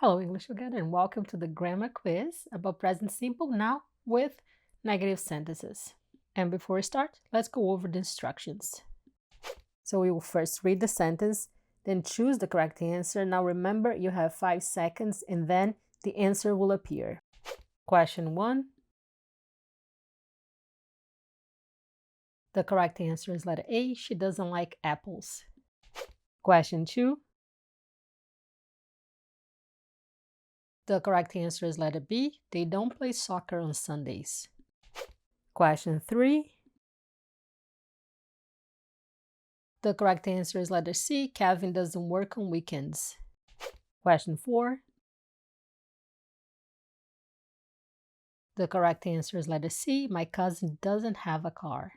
Hello, English together, and welcome to the grammar quiz about present simple now with negative sentences. And before we start, let's go over the instructions. So we will first read the sentence, then choose the correct answer. Now remember, you have 5 seconds and then the answer will appear. Question 1. The correct answer is letter A. She doesn't like apples. Question 2. The correct answer is letter B. They don't play soccer on Sundays. Question 3. The correct answer is letter C. Kevin doesn't work on weekends. Question 4. The correct answer is letter C. My cousin doesn't have a car.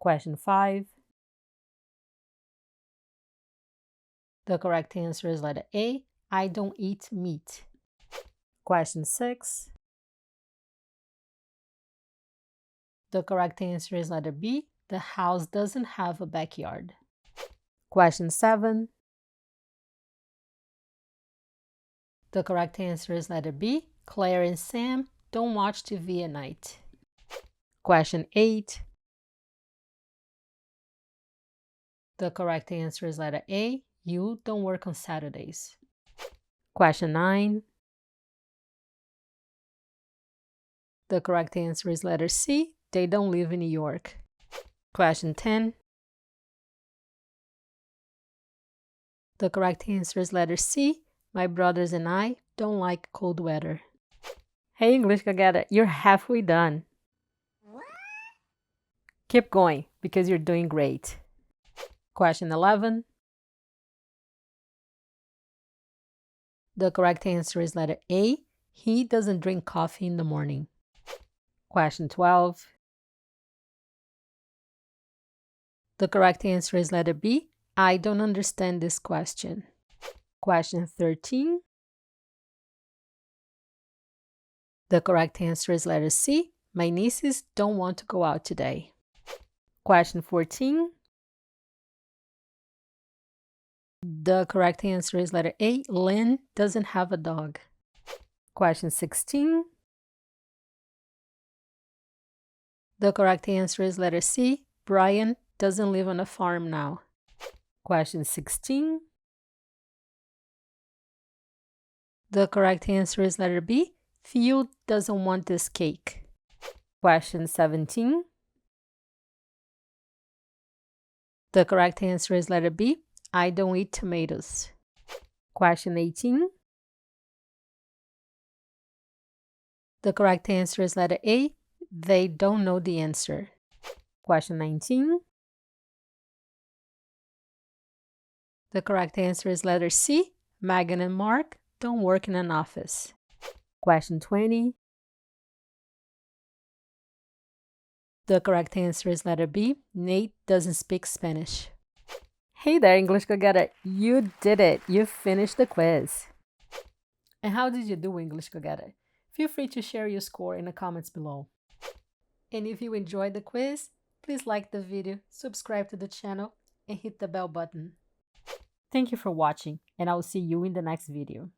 Question 5. The correct answer is letter A. I don't eat meat. Question 6. The correct answer is letter B. The house doesn't have a backyard. Question 7. The correct answer is letter B. Claire and Sam don't watch TV at night. Question 8. The correct answer is letter A. You don't work on Saturdays. Question 9. The correct answer is letter C. They don't live in New York. Question 10. The correct answer is letter C. My brothers and I don't like cold weather. Hey, English together, you're halfway done. What? Keep going because you're doing great. Question 11. The correct answer is letter A. He doesn't drink coffee in the morning. Question 12. The correct answer is letter B. I don't understand this question. Question 13. The correct answer is letter C. My nieces don't want to go out today. Question 14. The correct answer is letter A. Lynn doesn't have a dog. Question 16. The correct answer is letter C. Brian doesn't live on a farm now. Question 16. The correct answer is letter B. Phil doesn't want this cake. Question 17. The correct answer is letter B. I don't eat tomatoes. Question 18. The correct answer is letter A. They don't know the answer. Question 19. The correct answer is letter C. Megan and Mark don't work in an office. Question 20. The correct answer is letter B. Nate doesn't speak Spanish. Hey there, English Go-Getter. You did it. You finished the quiz. And how did you do, English Go-Getter? Feel free to share your score in the comments below. And if you enjoyed the quiz, please like the video, subscribe to the channel, and hit the bell button. Thank you for watching, and I will see you in the next video.